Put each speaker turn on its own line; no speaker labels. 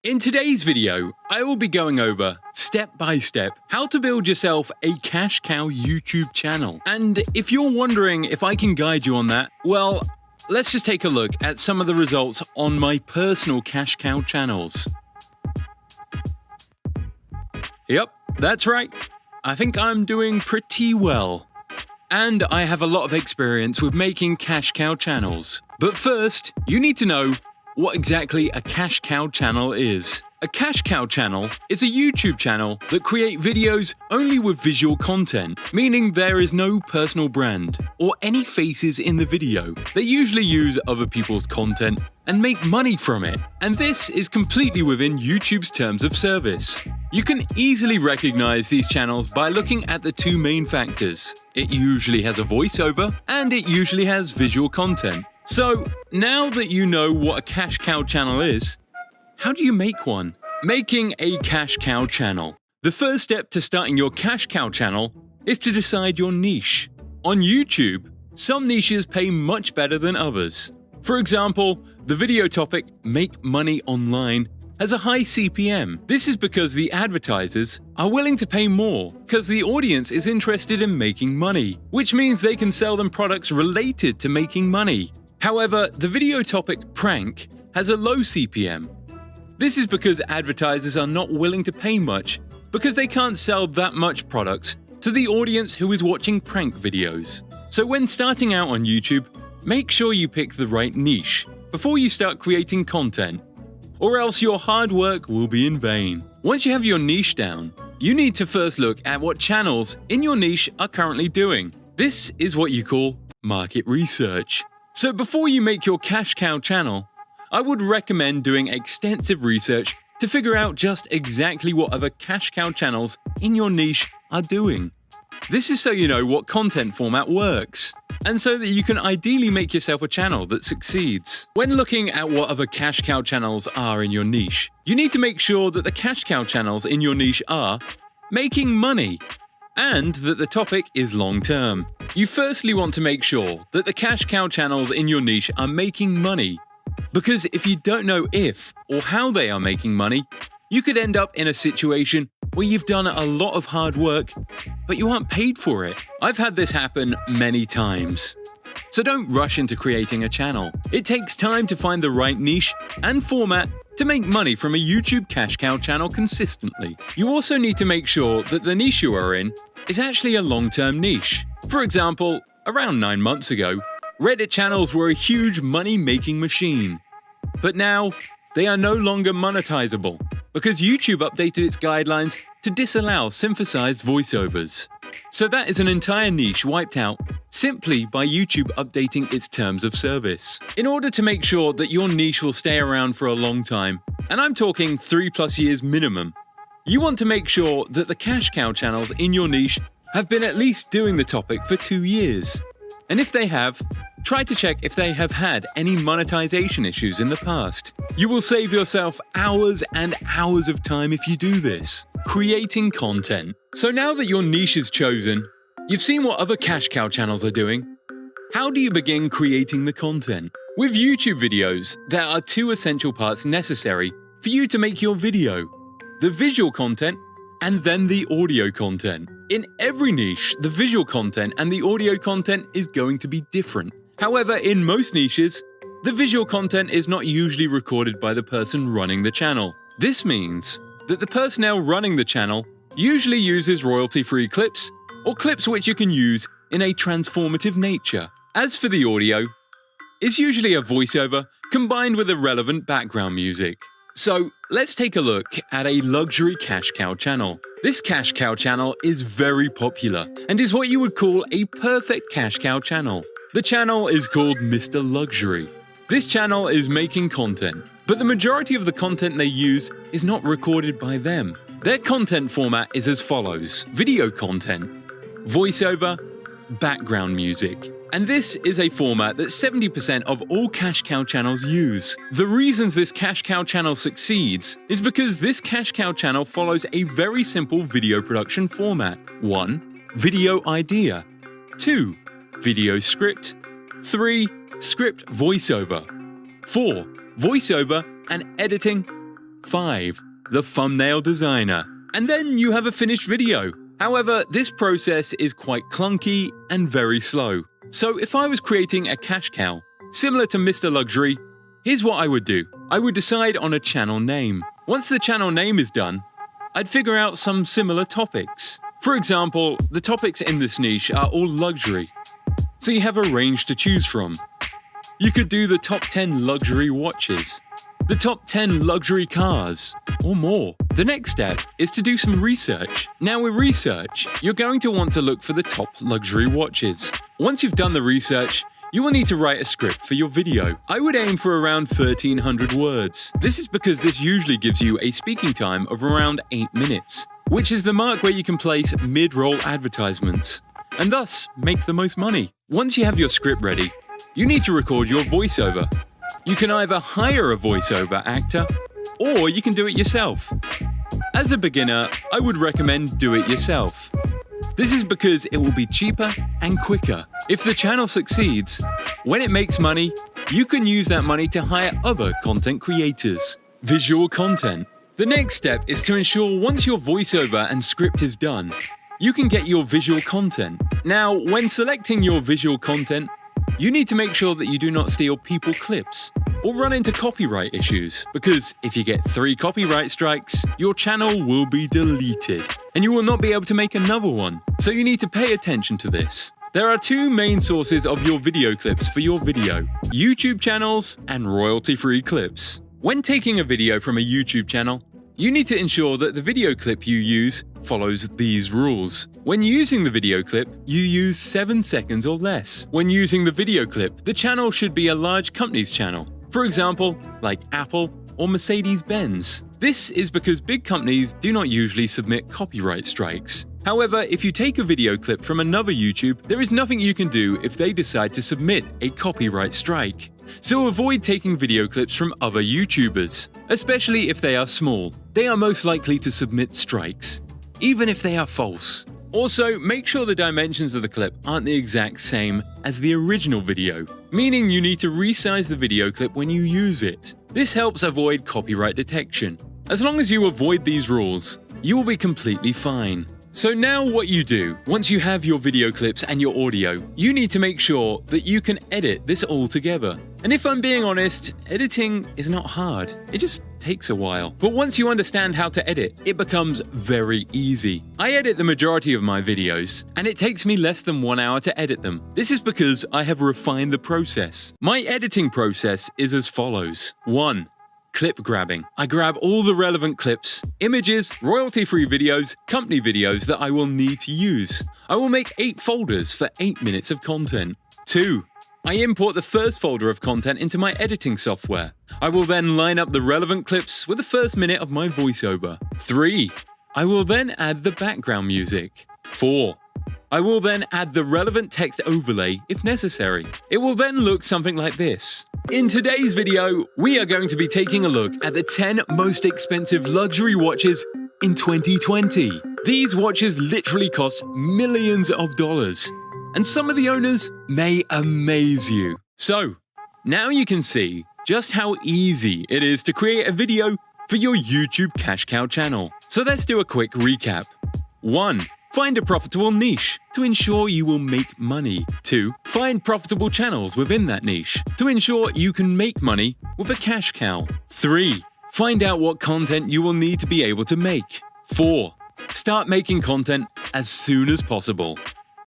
In today's video, I will be going over, step by step, how to build yourself a cash cow YouTube channel. And if you're wondering if I can guide you on that, well, let's just take a look at some of the results on my personal cash cow channels. Yep, that's right. I think I'm doing pretty well. And I have a lot of experience with making cash cow channels. But first, you need to know what exactly a cash cow channel is. A cash cow channel is a YouTube channel that create videos only with visual content, meaning there is no personal brand or any faces in the video. They usually use other people's content and make money from it, and this is completely within YouTube's terms of service. You can easily recognize these channels by looking at the two main factors. It usually has a voiceover and it usually has visual content. So, now that you know what a cash cow channel is, how do you make one? Making a cash cow channel. The first step to starting your cash cow channel is to decide your niche. On YouTube, some niches pay much better than others. For example, the video topic, Make Money Online, has a high CPM. This is because the advertisers are willing to pay more because the audience is interested in making money, which means they can sell them products related to making money. However, the video topic prank has a low CPM. This is because advertisers are not willing to pay much because they can't sell that much products to the audience who is watching prank videos. So when starting out on YouTube, make sure you pick the right niche before you start creating content, or else your hard work will be in vain. Once you have your niche down, you need to first look at what channels in your niche are currently doing. This is what you call market research. So before you make your cash cow channel, I would recommend doing extensive research to figure out just exactly what other cash cow channels in your niche are doing. This is so you know what content format works, and so that you can ideally make yourself a channel that succeeds. When looking at what other cash cow channels are in your niche, you need to make sure that the cash cow channels in your niche are making money, and that the topic is long-term. You firstly want to make sure that the cash cow channels in your niche are making money, because if you don't know if or how they are making money, you could end up in a situation where you've done a lot of hard work, but you aren't paid for it. I've had this happen many times. So don't rush into creating a channel. It takes time to find the right niche and format to make money from a YouTube cash cow channel consistently. You also need to make sure that the niche you are in is actually a long-term niche. For example, around 9 months ago, Reddit channels were a huge money-making machine. But now, they are no longer monetizable because YouTube updated its guidelines to disallow synthesized voiceovers. So that is an entire niche wiped out simply by YouTube updating its terms of service. In order to make sure that your niche will stay around for a long time, and I'm talking 3+ years minimum, you want to make sure that the cash cow channels in your niche have been at least doing the topic for 2 years. And if they have, try to check if they have had any monetization issues in the past. You will save yourself hours and hours of time if you do this. Creating content. So now that your niche is chosen, you've seen what other cash cow channels are doing. How do you begin creating the content? With YouTube videos, there are 2 essential parts necessary for you to make your video: the visual content and then the audio content. In every niche, the visual content and the audio content is going to be different. However, in most niches, the visual content is not usually recorded by the person running the channel. This means that the personnel running the channel usually uses royalty-free clips or clips which you can use in a transformative nature. As for the audio, it's usually a voiceover combined with a relevant background music. So let's take a look at a luxury cash cow channel. This cash cow channel is very popular and is what you would call a perfect cash cow channel. The channel is called Mr. Luxury. This channel is making content, but the majority of the content they use is not recorded by them. Their content format is as follows: video content, voiceover, background music. And this is a format that 70% of all cash cow channels use. The reasons this cash cow channel succeeds is because this cash cow channel follows a very simple video production format. 1. Video idea. 2. Video script. 3. Script voiceover. 4. Voiceover and editing. 5. The thumbnail designer. And then you have a finished video. However, this process is quite clunky and very slow. So if I was creating a cash cow, similar to Mr. Luxury, here's what I would do. I would decide on a channel name. Once the channel name is done, I'd figure out some similar topics. For example, the topics in this niche are all luxury, so you have a range to choose from. You could do the top 10 luxury watches, the top 10 luxury cars, or more. The next step is to do some research. Now with research, you're going to want to look for the top luxury watches. Once you've done the research, you will need to write a script for your video. I would aim for around 1,300 words. This is because this usually gives you a speaking time of around 8 minutes, which is the mark where you can place mid-roll advertisements, and thus make the most money. Once you have your script ready, you need to record your voiceover. You can either hire a voiceover actor, or you can do it yourself. As a beginner, I would recommend do it yourself. This is because it will be cheaper and quicker. If the channel succeeds, when it makes money, you can use that money to hire other content creators. Visual content. The next step is to ensure once your voiceover and script is done, you can get your visual content. Now, when selecting your visual content, you need to make sure that you do not steal people clips or run into copyright issues, because if you get 3 copyright strikes, your channel will be deleted and you will not be able to make another one. So you need to pay attention to this. There are 2 main sources of your video clips for your video: YouTube channels and royalty-free clips. When taking a video from a YouTube channel, you need to ensure that the video clip you use follows these rules. When using the video clip, you use 7 seconds or less. When using the video clip, the channel should be a large company's channel. For example, like Apple or Mercedes-Benz. This is because big companies do not usually submit copyright strikes. However, if you take a video clip from another YouTube, there is nothing you can do if they decide to submit a copyright strike. So avoid taking video clips from other YouTubers, especially if they are small. They are most likely to submit strikes, even if they are false. Also, make sure the dimensions of the clip aren't the exact same as the original video, meaning you need to resize the video clip when you use it. This helps avoid copyright detection. As long as you avoid these rules, you will be completely fine. So now what you do, once you have your video clips and your audio, you need to make sure that you can edit this all together. And if I'm being honest, editing is not hard. It just takes a while. But once you understand how to edit, it becomes very easy. I edit the majority of my videos, and it takes me less than 1 hour to edit them. This is because I have refined the process. My editing process is as follows. 1. Clip grabbing. I grab all the relevant clips, images, royalty-free videos, company videos that I will need to use. I will make 8 folders for 8 minutes of content. 2. I import the first folder of content into my editing software. I will then line up the relevant clips with the first minute of my voiceover. 3. I will then add the background music. 4. I will then add the relevant text overlay if necessary. It will then look something like this. In today's video, we are going to be taking a look at the 10 most expensive luxury watches in 2020. These watches literally cost millions of dollars, and some of the owners may amaze you. So, now you can see just how easy it is to create a video for your YouTube cash cow channel. So let's do a quick recap. 1. Find a profitable niche to ensure you will make money. 2. Find profitable channels within that niche to ensure you can make money with a cash cow. 3. Find out what content you will need to be able to make. 4. Start making content as soon as possible.